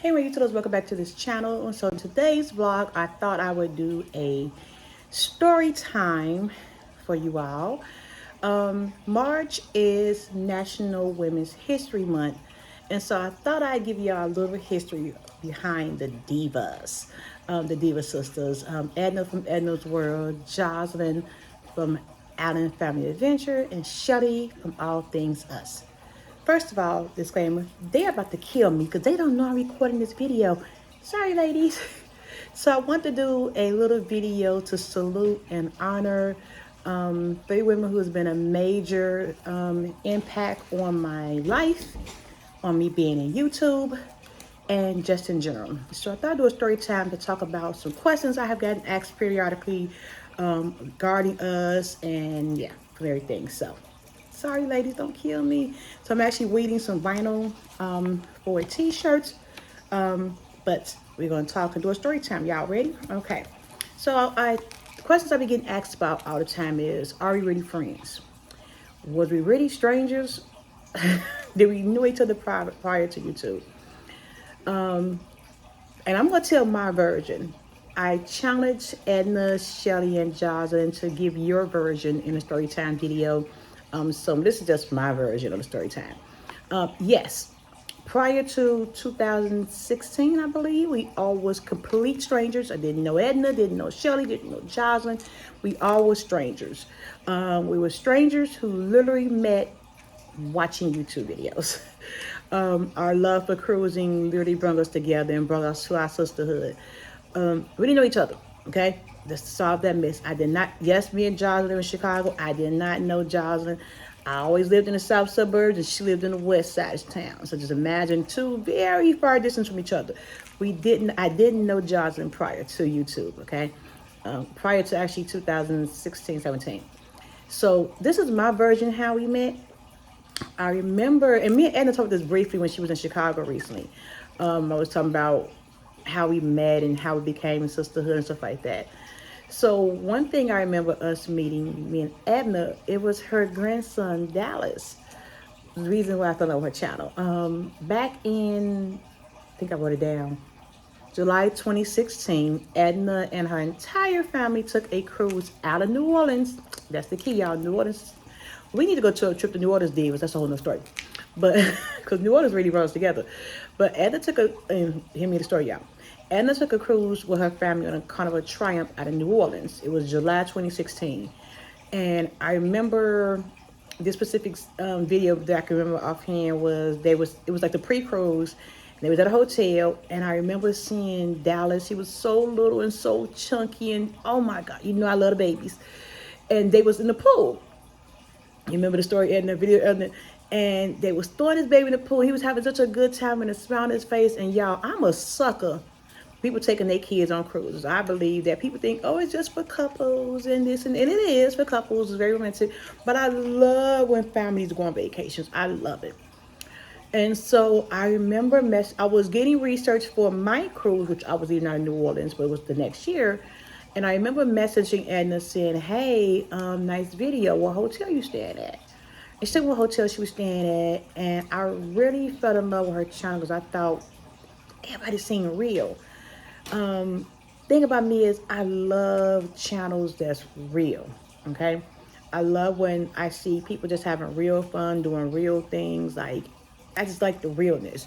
Hey, my YouTubers, welcome back to this channel. So in today's vlog, I thought I would do a story time for you all. March is National Women's History Month, and so I thought I'd give y'all a little history behind the Divas, the Diva sisters, Edna from Edna's World, Jocelyn from Allen Family Adventure, and Shelly from All Things Us. First of all, disclaimer, they're about to kill me because they don't know I'm recording this video. Sorry, ladies. So I want to do a little video to salute and honor three women who has been a major impact on my life, on me being in YouTube, and just in general. So I thought I'd do a story time to talk about some questions I have gotten asked periodically regarding us and yeah, from everything. So sorry, ladies, don't kill me. So I'm actually weeding some vinyl for t-shirts. But we're going to talk and do a story time. Y'all ready? Okay. So the questions I be getting asked about all the time is, are we really friends? Was we really strangers? Did we know each other prior to YouTube? And I'm going to tell my version. I challenge Edna, Shelly, and Jocelyn to give your version in a story time video. So this is just my version of the story time. Yes, prior to 2016, I believe, we all was complete strangers. I didn't know Edna, didn't know Shelly, didn't know Jocelyn. We all were strangers. We were strangers who literally met watching YouTube videos. Our love for cruising literally brought us together and brought us to our sisterhood. We didn't know each other, okay? Just to solve that mess. I did not, yes, me and Jocelyn live in Chicago. I did not know Jocelyn. I always lived in the south suburbs and she lived in the west side of town. So just imagine two very far distance from each other. I didn't know Jocelyn prior to YouTube, okay? Prior to actually 2016, 17. So this is my version how we met. I remember, and me and Edna talked this briefly when she was in Chicago recently. I was talking about how we met and how we became a sisterhood and stuff like that. So one thing I remember us meeting, me and Edna, it was her grandson, Dallas. The reason why I thought of her channel. Back in, I think I wrote it down, July 2016, Edna and her entire family took a cruise out of New Orleans. That's the key, y'all. New Orleans. We need to go to a trip to New Orleans, Divas. That's a whole nother story. But because New Orleans really runs together. But Edna took and hear me the story, y'all. Edna took a cruise with her family on a Carnival Triumph out of New Orleans. It was July 2016. And I remember this specific video that I can remember offhand was it was like the pre-cruise. They was at a hotel, and I remember seeing Dallas. He was so little and so chunky, and oh my God, you know I love the babies. And they was in the pool. You remember the story in the video, and they was throwing his baby in the pool. He was having such a good time and a smile on his face. And y'all, I'm a sucker. People taking their kids on cruises. I believe that people think, oh, it's just for couples and this, and it is for couples. It's very romantic. But I love when families go on vacations. I love it. And so I remember I was getting research for my cruise, which I was even out in New Orleans, but it was the next year. And I remember messaging Edna saying, hey, nice video. What hotel you staying at? And she said what hotel she was staying at. And I really fell in love with her channel because I thought, everybody seemed real. Thing about me is I love channels that's real, okay? I love when I see people just having real fun, doing real things. Like, I just like the realness.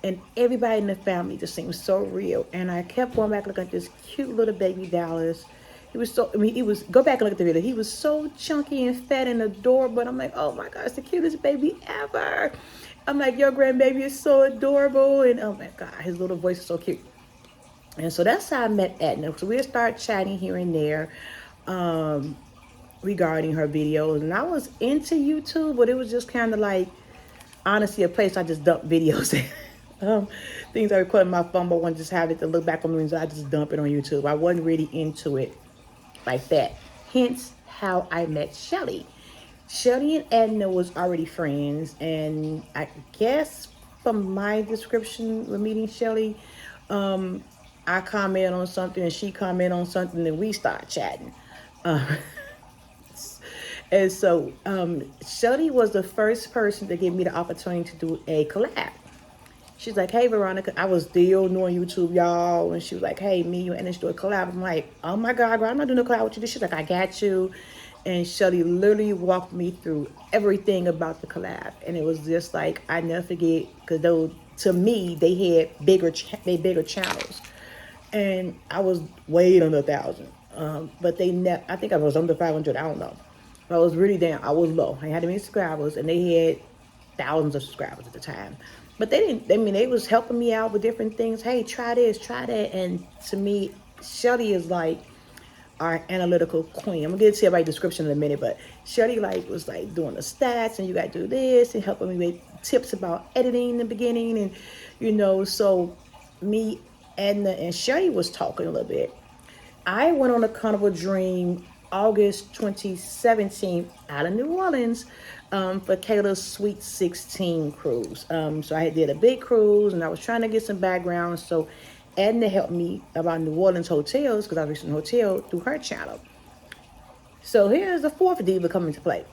And everybody in the family just seems so real. And I kept going back looking at this cute little baby Dallas. He was so, I mean, go back and look at the video. He was so chunky and fat and adorable. And I'm like, oh my God, it's the cutest baby ever. I'm like, your grandbaby is so adorable. And oh my God, his little voice is so cute. And so that's how I met Edna. So we'll start chatting here and there regarding her videos. And I was into YouTube, but it was just kind of like, honestly, a place I just dump videos in. Things I record on my phone, but want to just have it to look back on me, so I just dump it on YouTube. I wasn't really into it like that. Hence how I met Shelly. Shelly and Edna was already friends, and I guess from my description of meeting Shelly, I comment on something and she comment on something and we start chatting. And so Shelly was the first person to give me the opportunity to do a collab. She's like, hey, Veronica. I was still doing YouTube, y'all. And she was like, hey, me, you and this do a collab. I'm like, oh my God, girl, I'm not doing a collab with you. She's like, I got you. And Shelly literally walked me through everything about the collab. And it was just like, I never forget, because those, to me, they had bigger channels. And I was way under 1,000. But they never, I think I was under 500, I don't know. But I was really down, I was low. I had many subscribers, and they had thousands of subscribers at the time. But they didn't, I mean, they was helping me out with different things. Hey, try this, try that. And to me, Shelly is like our analytical queen. I'm gonna get to everybody's description in a minute, but Shelly like was like doing the stats, and you gotta do this, and helping me with tips about editing in the beginning. And so me, Edna, and Shelly was talking a little bit. I went on a Carnival Dream August 2017 out of New Orleans for Kayla's Sweet 16 cruise. So I did a big cruise, and I was trying to get some background. So Edna helped me about New Orleans hotels, because I was in a hotel through her channel. So here's the fourth diva coming to play.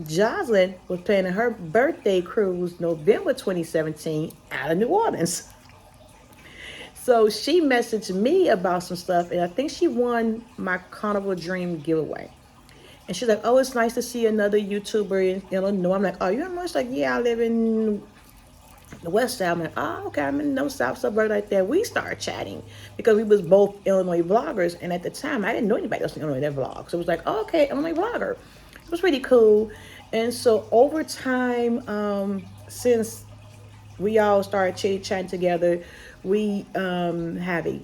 Jocelyn was planning her birthday cruise November 2017 out of New Orleans. So she messaged me about some stuff, and I think she won my Carnival Dream giveaway. And she's like, oh, it's nice to see another YouTuber in Illinois. I'm like, oh, you're in Illinois? She's like, yeah, I live in the West Side. I'm like, oh, okay, I'm in no South suburb like that. We started chatting because we was both Illinois vloggers. And at the time, I didn't know anybody else in Illinois that vlogged. So it was like, oh, okay, Illinois vlogger. It was pretty cool. And so over time, since we all started chit-chatting together, we have a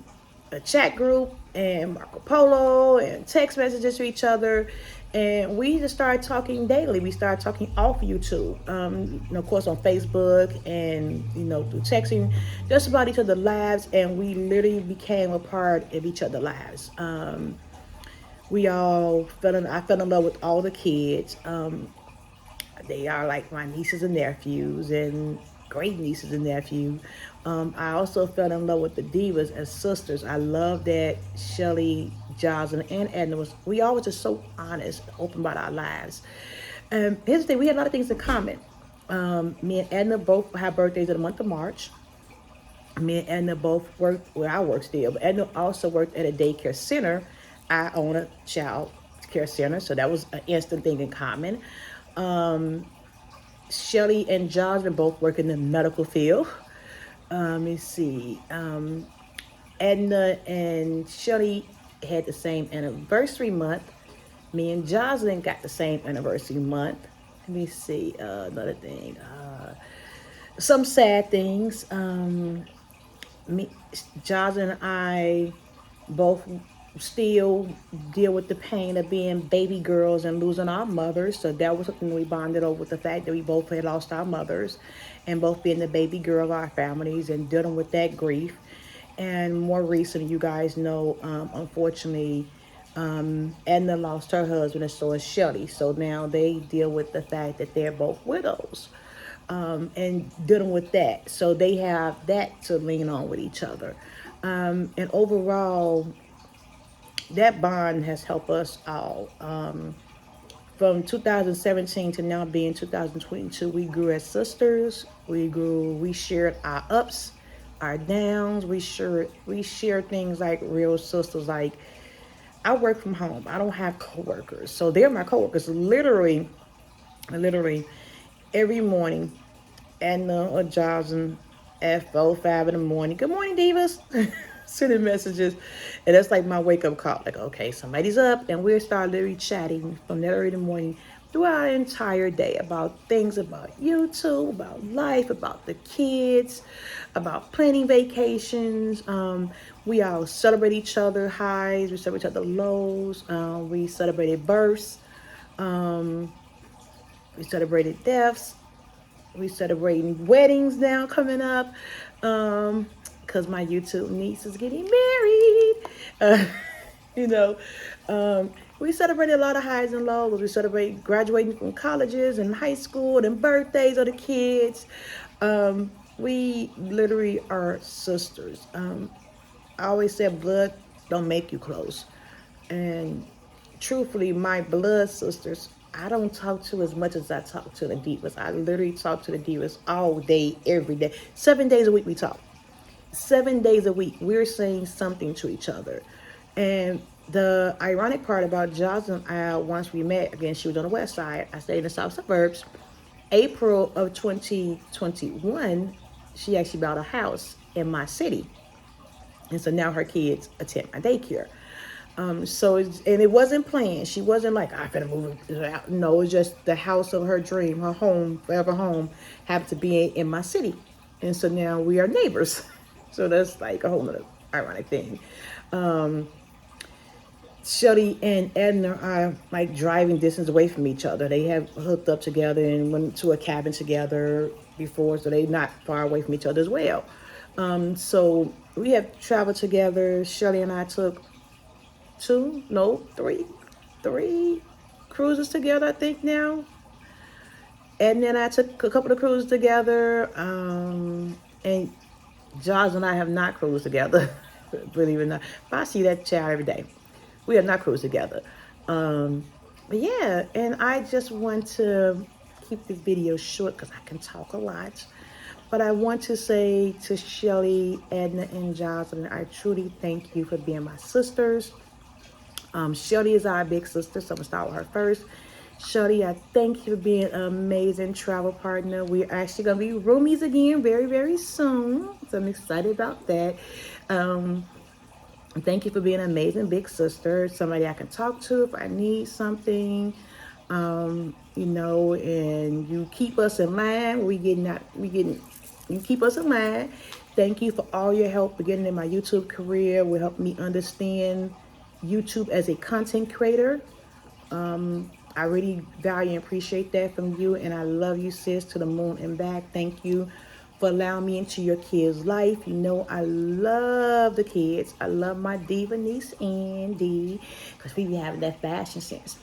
chat group and Marco Polo and text messages to each other, and we just started talking daily. We started talking off YouTube, of course on Facebook, and through texting, just about each other's lives, and we literally became a part of each other's lives. I fell in love with all the kids. They are like my nieces and nephews, and great nieces and nephews. I also fell in love with the Divas as sisters. I love that Shelly, Jocelyn, and Edna we always just so honest, open about our lives. Here's the thing, we had a lot of things in common. Me and Edna both have birthdays in the month of March. Me and Edna both worked, well, I work still, but Edna also worked at a daycare center. I own a child care center, so that was an instant thing in common. Shelly and Jocelyn both work in the medical field. Let me see. Edna and Shelly had the same anniversary month. Me and Jocelyn got the same anniversary month. Let me see. Another thing. Some sad things. Jocelyn and I both still deal with the pain of being baby girls and losing our mothers. So that was something we bonded over, with the fact that we both had lost our mothers, and both being the baby girl of our families and dealing with that grief. And more recently, you guys know, unfortunately, Edna lost her husband, and so is Shelly. So now they deal with the fact that they're both widows, and dealing with that. So they have that to lean on with each other. And overall, that bond has helped us all. From 2017 to now being 2022, we grew as sisters. We shared our ups, our downs. We share things like real sisters. Like, I work from home. I don't have coworkers. So they're my coworkers. Literally every morning, Edna or Jocelyn at 4-5 in the morning. Good morning, Divas. Sending messages, and that's like my wake-up call. Like, okay, somebody's up, and we'll start literally chatting from that early morning throughout our entire day about things, about YouTube, about life, about the kids, about planning vacations. We all celebrate each other highs, we celebrate each other lows. We celebrated births, we celebrated deaths, we celebrating weddings now coming up. Because my YouTube niece is getting married. We celebrated a lot of highs and lows. We celebrate graduating from colleges and high school and birthdays of the kids. We literally are sisters. I always said blood don't make you close. And truthfully, my blood sisters, I don't talk to as much as I talk to the divas. I literally talk to the divas all day, every day. 7 days a week we talk. 7 days a week we're saying something to each other. And the ironic part about Jocelyn, once we met, again, she was on the west side. I stayed in the south suburbs. April of 2021, she actually bought a house in my city. And so now her kids attend my daycare. And it wasn't planned. She wasn't like, I'm gonna move out. No, it's just the house of her dream, her home, forever home, happened to be in my city. And so now we are neighbors. So that's like a whole other ironic thing. Shelly and Edna are like driving distance away from each other. They have hooked up together and went to a cabin together before, so they're not far away from each other as well. So we have traveled together. Shelly and I took three cruises together, I think now. And then I took a couple of cruises together. And Jaws and I have not cruised together, believe it or not. But I see that child every day. We have not cruised together. But yeah, and I just want to keep this video short because I can talk a lot. But I want to say to Shelly, Edna, and Jocelyn, I truly thank you for being my sisters. Shelly is our big sister, so I'm going to start with her first. Shelly, I thank you for being an amazing travel partner. We're actually going to be roomies again very, very soon. So I'm excited about that. Thank you for being an amazing big sister, somebody I can talk to if I need something, and you keep us in line. You keep us in line. Thank you for all your help beginning in my YouTube career. Will help me understand YouTube as a content creator. I really value and appreciate that from you, and I love you, sis, to the moon and back. Thank you for allowing me into your kids' life. I love the kids. I love my diva niece, Andy, because we be having that fashion sense.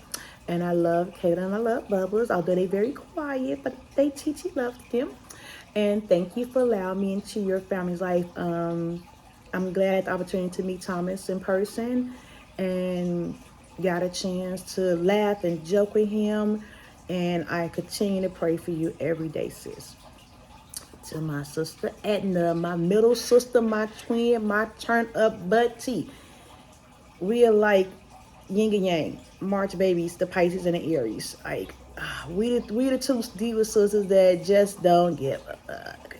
And I love Kayla and I love Bubbles, although they're very quiet, but they Titi loves them. And thank you for allowing me into your family's life. I'm glad I had the opportunity to meet Thomas in person and got a chance to laugh and joke with him. And I continue to pray for you every day, sis. To my sister Edna, my middle sister, my twin, my turn up buddy. We are like yin and yang, March babies, the Pisces and the Aries. Like we the two diva sisters that just don't give a fuck.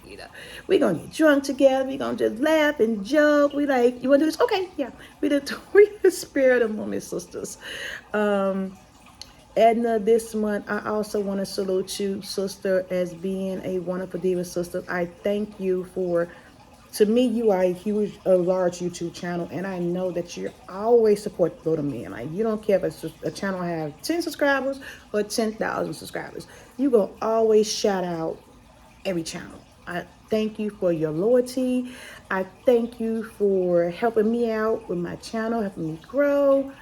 We gonna get drunk together. We gonna just laugh and joke. We like, you wanna do this? Okay, yeah. We the spirit of women sisters. Edna, this month, I also want to salute you, sister, as being a wonderful diva sister. I thank you to me, you are a large YouTube channel, and I know that you always support little men. Like, you don't care if a channel have 10 subscribers or 10,000 subscribers. You go always shout out every channel. I thank you for your loyalty. I thank you for helping me out with my channel, helping me grow.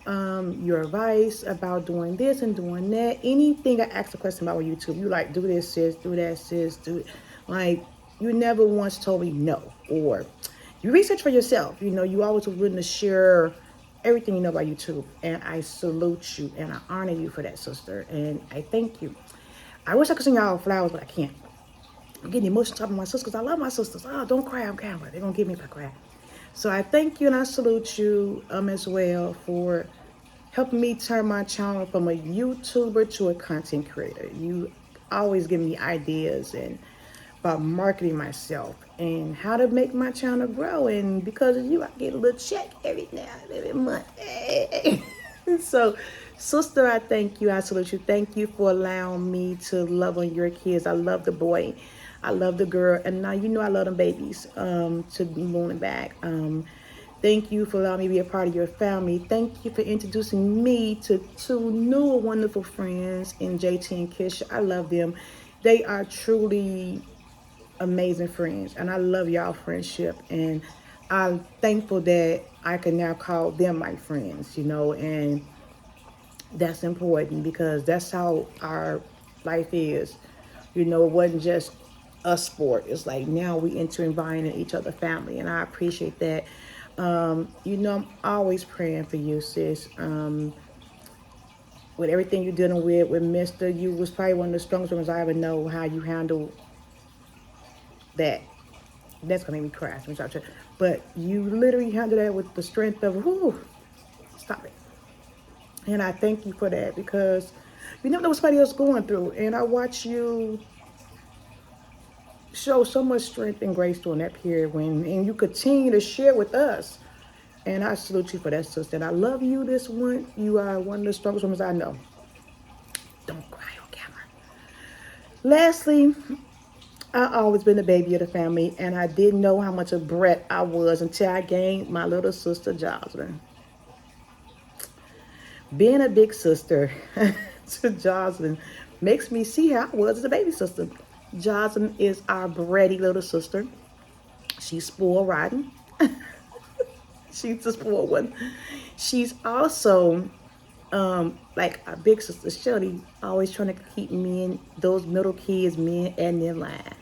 Your advice about doing this and doing that. Anything I ask a question about on YouTube, you like, do this, sis, do that, sis, do it. Like, you never once told me no. Or you research for yourself. You always were willing to share everything you know about YouTube. And I salute you and I honor you for that, sister. And I thank you. I wish I could send y'all flowers, but I can't. I'm getting emotional talking about my sisters because I love my sisters. Oh, don't cry on camera. They're going to get me if I cry. So I thank you and I salute you as well for helping me turn my channel from a YouTuber to a content creator. You always give me ideas and about marketing myself and how to make my channel grow. And because of you, I get a little check every month. Hey. So, sister, I thank you. I salute you. Thank you for allowing me to love on your kids. I love the boy. I love the girl. And now I love them babies to be moving back. Thank you for allowing me to be a part of your family. Thank you for introducing me to two new wonderful friends in JT and Kisha. I love them. They are truly amazing friends, and I love y'all friendship. And I'm thankful that I can now call them my friends, and that's important because that's how our life is. It wasn't just a sport. It's like now we intertwine in each other's family, and I appreciate that. I'm always praying for you, sis. with everything you're dealing with Mister, you was probably one of the strongest women I ever know. How you handle that. That's gonna make me cry. But you literally handle that with the strength of, whoo, stop it. And I thank you for that, because you never know what somebody else is going through. And I watch you show so much strength and grace during that period and you continue to share with us. And I salute you for that, sister. And I love you, this one. You are one of the strongest women I know. Don't cry on camera. Lastly, I always been the baby of the family, and I didn't know how much a brat I was until I gained my little sister, Jocelyn. Being a big sister to Jocelyn makes me see how I was as a baby sister. Jocelyn is our bratty little sister. She's spoiled rotten. She's the spoiled one. She's also like our big sister Shelly, always trying to keep me and those middle kids, me and Edna, in line.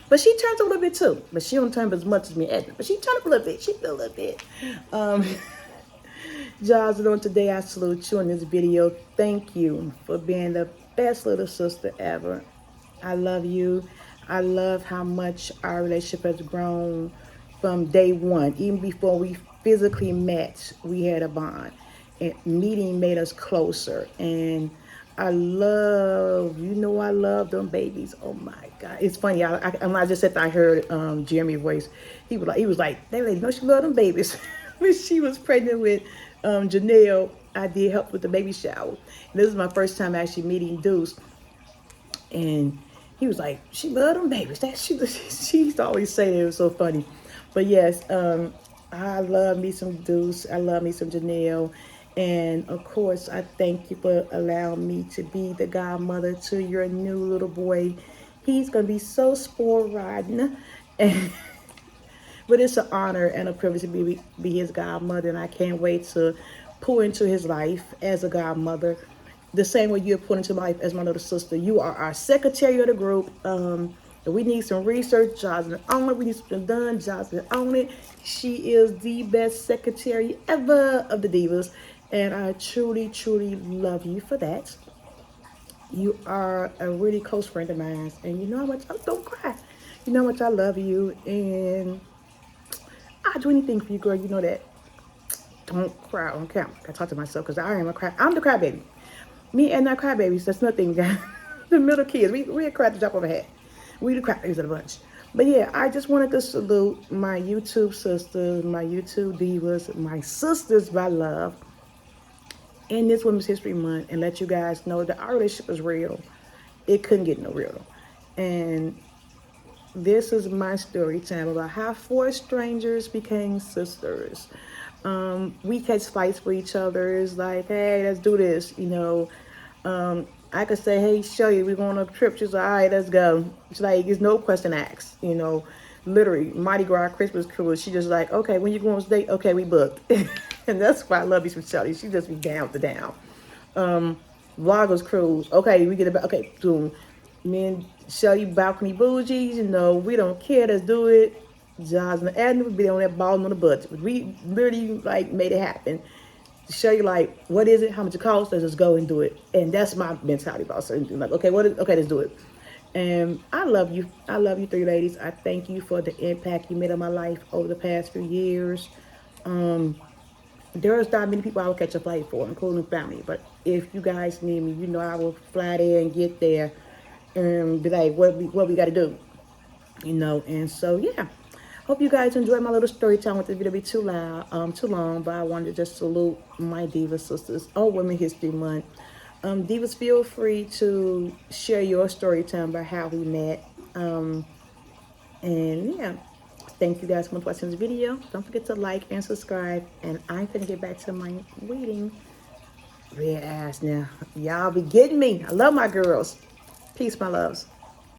But she turns a little bit too. But she don't turn up as much as me and Edna. But she turned up a little bit. She feel a little bit. Jocelyn, on today, I salute you on this video. Thank you for being the best little sister ever. I love you. I love how much our relationship has grown from day one. Even before we physically met, we had a bond. And meeting made us closer. And I love, I love them babies. Oh my God. It's funny. I just said that I heard Jeremy's voice. He was like, that lady, she love them babies. When she was pregnant with Janelle, I did help with the baby shower. And this is my first time actually meeting Deuce. And he was like, she love them babies. She used to always say that. It was so funny. But yes, I love me some Deuce. I love me some Janelle. And of course, I thank you for allowing me to be the godmother to your new little boy. He's going to be so spoiled rotten. But it's an honor and a privilege to be his godmother. And I can't wait to pour into his life as a godmother. The same way you have poured into my life as my little sister. You are our secretary of the group. We need some research. Jocelyn on it. We need something done. Jocelyn on it. She is the best secretary ever of the Divas. And I truly, truly love you for that. You are a really close friend of mine. And you know how much, don't cry. You know how much I love you. And I'll do anything for you, girl. You know that. Don't cry on camera. I talk to myself because I am a cry. I'm the crybaby. Me and our crybabies, that's nothing. The middle kids, we cry at the drop of a hat. We the crybabies of the bunch. But yeah, I just wanted to salute my YouTube sisters, my YouTube divas, my sisters by love in this Women's History Month, and let you guys know that our relationship is real. It couldn't get no realer. And this is my story time about how 4 strangers became sisters. We catch fights for each other. It's like, hey, let's do this. I could say, hey, show you, we're going on a trip. She's like, all right, let's go. It's like, it's no question asked. Literally, Mardi Gras Christmas cruise. She just like, okay, when you going on this date? Okay, we booked. And that's why I love you from Shelly. She just be down to down. Vloggers cruise. Okay, we get about, okay, boom. Me and Shelly balcony bougies, we don't care, let's do it. Johnson and Adna would be on that ball on the budget. We literally made it happen. Shelly what is it? How much it costs? Let's just go and do it. And that's my mentality about certain things. Okay, okay, let's do it. And I love you. I love you 3 ladies. I thank you for the impact you made on my life over the past few years. There's not many people I will catch a flight for, including family. But if you guys need me, I will fly there and get there and be like, what we got to do, And so yeah, hope you guys enjoyed my little story time. With the video be too long, but I wanted to just salute my diva sisters on Women's History Month. Divas, feel free to share your story time about how we met. And yeah, thank you guys so much for watching this video. Don't forget to like and subscribe. And I'm gonna get back to my reading. Red ass now. Y'all be getting me. I love my girls. Peace, my loves.